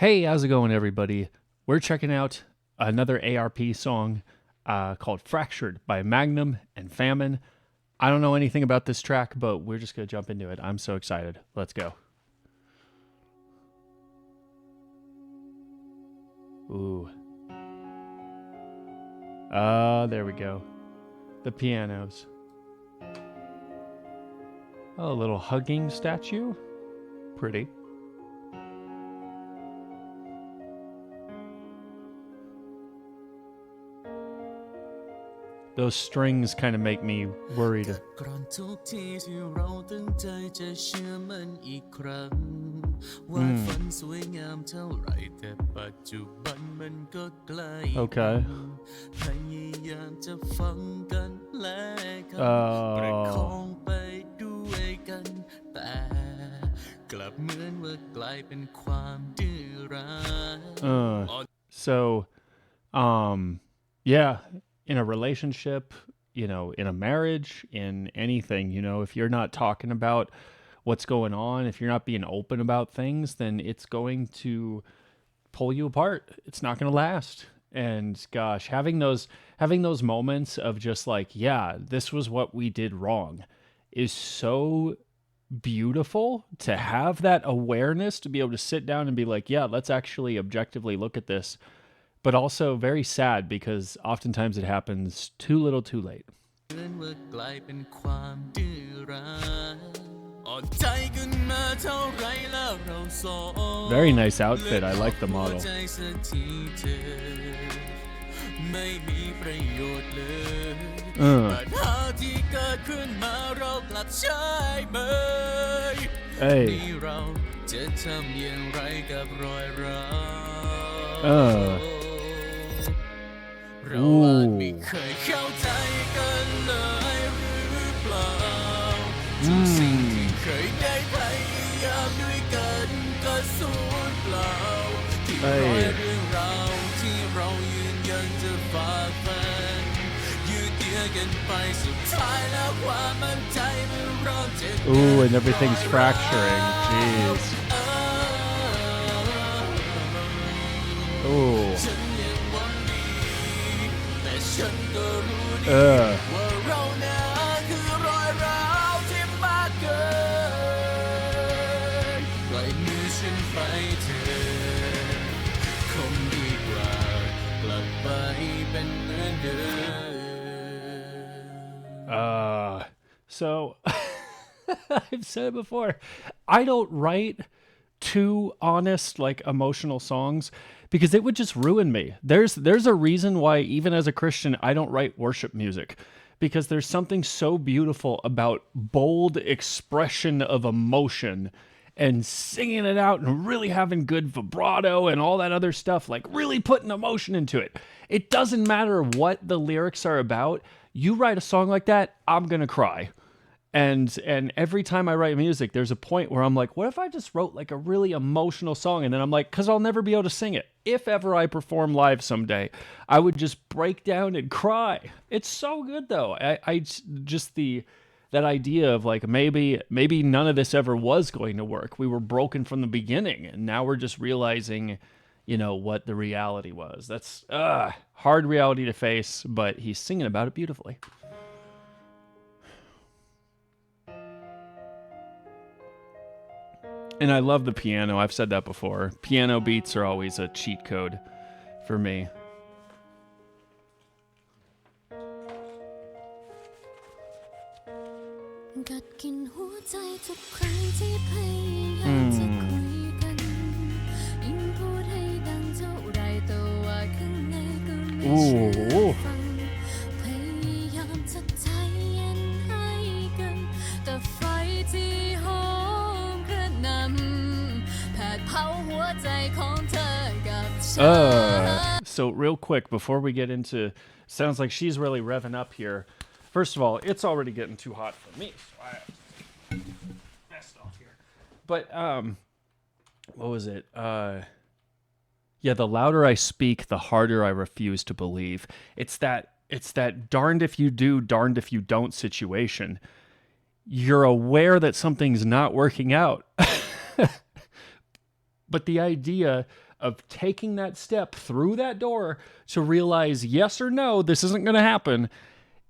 Hey, how's it going, everybody? We're checking out another ARP song called Fractured by Magnum and Famine. I don't know anything about this track, but we're just going to jump into it. I'm so excited. Let's go. Ooh. There we go. The pianos. Oh, a little hugging statue. Pretty. Those strings kind of make me worried. Okay. So, yeah, in a relationship, in a marriage, in anything, if you're not talking about what's going on, if you're not being open about things, then it's going to pull you apart. It's not going to last. And gosh, having those moments of just like, yeah, this was what we did wrong is so beautiful. To have that awareness, to be able to sit down and be like, yeah, let's actually objectively look at this, but also very sad because oftentimes it happens too little too late. Very nice outfit. I like the model. Hey. Ooh, and everything's fracturing. Jeez. Ooh. So I've said it before. I don't write too honest, like emotional songs because it would just ruin me. There's a reason why even as a Christian, I don't write worship music, because there's something so beautiful about bold expression of emotion and singing it out and really having good vibrato and all that other stuff, like really putting emotion into it. It doesn't matter what the lyrics are about. You write a song like that, I'm going to cry. And every time I write music, there's a point where I'm like, what if I just wrote like a really emotional song? And then I'm like, because I'll never be able to sing it. If ever I perform live someday, I would just break down and cry. It's so good though. I just that idea of like, maybe none of this ever was going to work. We were broken from the beginning, and now we're just realizing, what the reality was. That's hard reality to face, but he's singing about it beautifully. And I love the piano. I've said that before. Piano beats are always a cheat code for me. Ooh. So real quick, before we get into, sounds like she's really revving up here. First of all, it's already getting too hot for me, so I have to vest off here. But what was it? Yeah, the louder I speak, the harder I refuse to believe. It's that darned if you do, darned if you don't situation. You're aware that something's not working out. But the idea of taking that step through that door to realize yes or no, this isn't going to happen,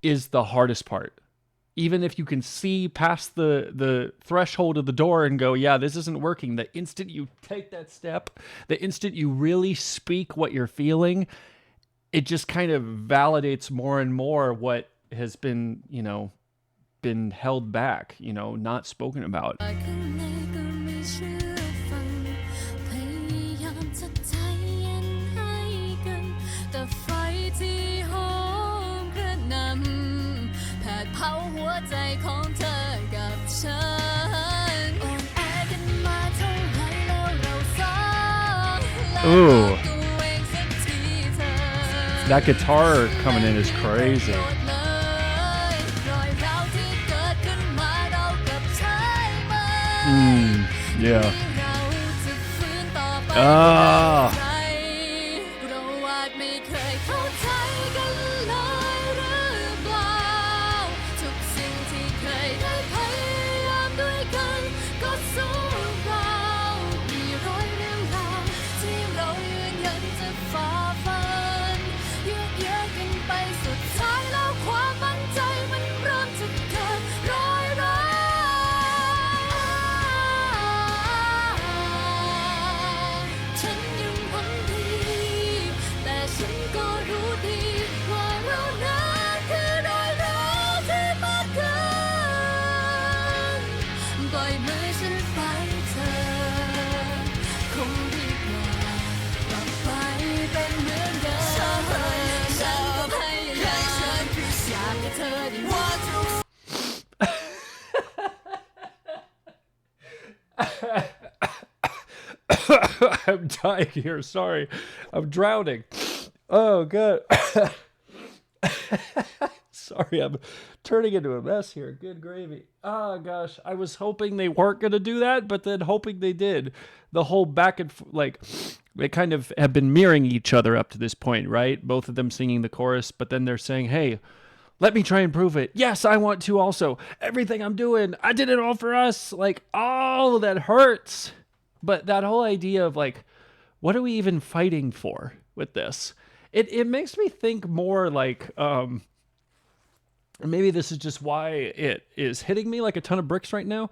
is the hardest part. Even if you can see past the threshold of the door and go, yeah, this isn't working, the instant you take that step, the instant you really speak what you're feeling, it just kind of validates more and more what has been, been held back, not spoken about. Ooh. That guitar coming in is crazy. Yeah. Ah. I'm dying here. Sorry. I'm drowning. Oh, God. Sorry, I'm turning into a mess here. Good gravy. Oh, gosh. I was hoping they weren't going to do that, but then hoping they did. The whole back and they kind of have been mirroring each other up to this point, right? Both of them singing the chorus, but then they're saying, hey, let me try and prove it. Yes, I want to also. Everything I'm doing, I did it all for us. Oh, that hurts. But that whole idea of what are we even fighting for with this? It makes me think more maybe this is just why it is hitting me like a ton of bricks right now,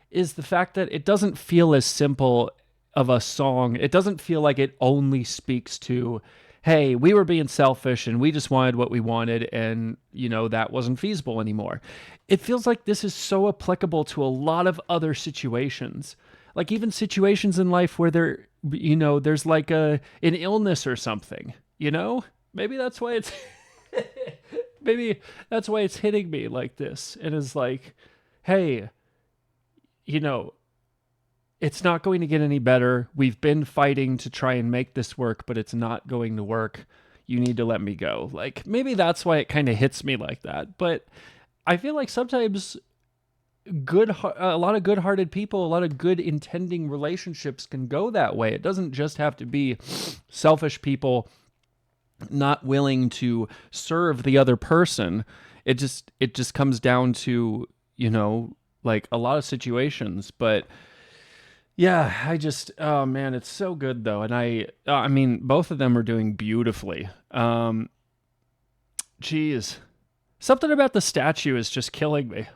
is the fact that it doesn't feel as simple of a song. It doesn't feel like it only speaks to, hey, we were being selfish and we just wanted what we wanted and, that wasn't feasible anymore. It feels like this is so applicable to a lot of other situations. Like even situations in life where there's an illness or something, Maybe that's why it's hitting me like this. And it's like, hey, it's not going to get any better. We've been fighting to try and make this work, but it's not going to work. You need to let me go. Maybe that's why it kind of hits me like that. But I feel like sometimes a lot of good-hearted people, a lot of good intending relationships can go that way. It doesn't just have to be selfish people not willing to serve the other person. It just comes down to, a lot of situations. But yeah, oh man, it's so good though. And I mean, both of them are doing beautifully. Geez, something about the statue is just killing me.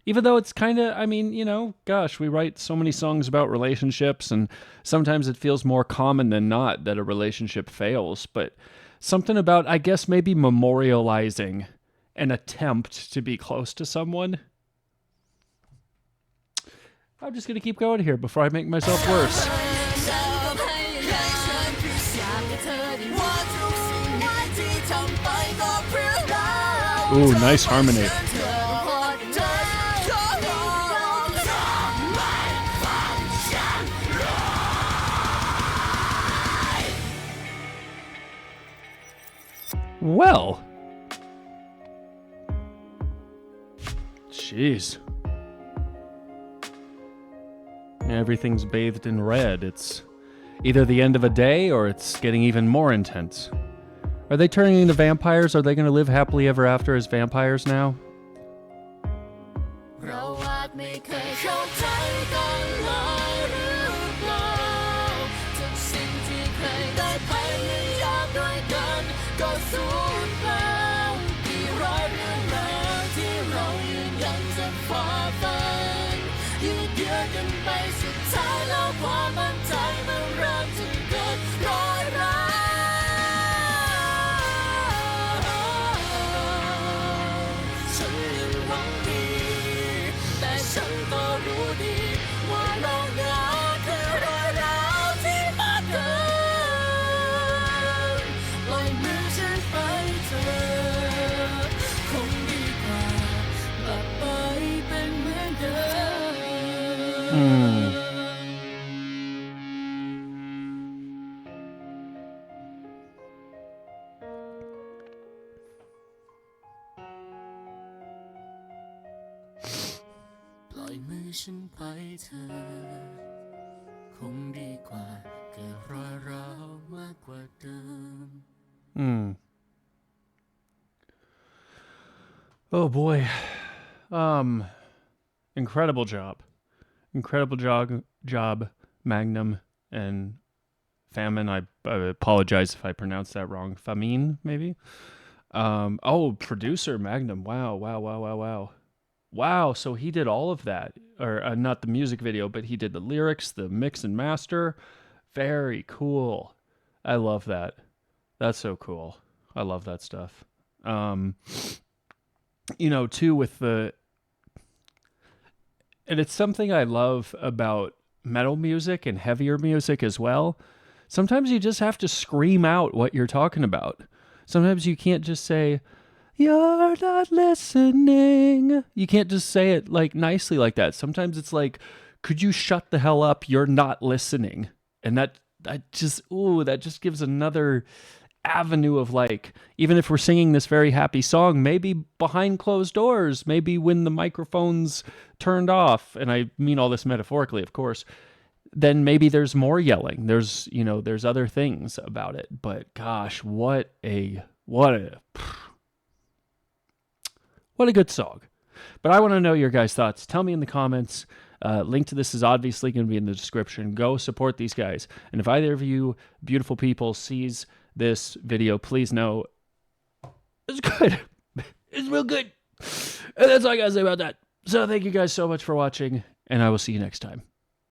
Even though it's kind of, gosh, we write so many songs about relationships and sometimes it feels more common than not that a relationship fails. But something about, I guess, maybe memorializing an attempt to be close to someone. I'm just going to keep going here before I make myself worse. Ooh, nice harmony. Well, jeez. Everything's bathed in red. It's either the end of a day or it's getting even more intense. Are they turning into vampires? Are they going to live happily ever after as vampires now? สูญเปล่ากี่ร้อยเรื่องราวที่เรายืนยันจะฝ่าฟันยืดเยื้อกันไปสุดท้ายแล้วความมั่นใจมันเริ่มจะเกิดรอยร้าวฉันยังหวังดีแต่ฉันก็รู้ดีว่าเราเหงาคือรอยร้าวที่มากเกินปล่อยมือฉันไปเถอะคงดีกว่ากลับไปเป็นเหมือนเดิม ปล่อยมือฉันไปเถอะคงดีกว่าเกิดรอยร้าวมากกว่าเดิม Oh boy. Incredible job. Incredible job, Magnum and Famine. I apologize if I pronounced that wrong. Famine, maybe? Producer Magnum. Wow. Wow, so he did all of that. Or not the music video, but he did the lyrics, the mix and master. Very cool. I love that. That's so cool. I love that stuff. Too, with the. And it's something I love about metal music and heavier music as well. Sometimes you just have to scream out what you're talking about. Sometimes you can't just say, "You're not listening." You can't just say it like nicely like that. Sometimes it's like, "Could you shut the hell up? You're not listening." And that just gives another avenue of, like, even if we're singing this very happy song, maybe behind closed doors, maybe when the microphone's turned off, and I mean all this metaphorically, of course, then maybe there's more yelling. There's other things about it. But gosh, what a good song. But I want to know your guys' thoughts. Tell me in the comments. Link to this is obviously going to be in the description. Go support these guys. And if either of you beautiful people sees this video, please know it's good. It's real good. And that's all I got to say about that. So thank you guys so much for watching, and I will see you next time.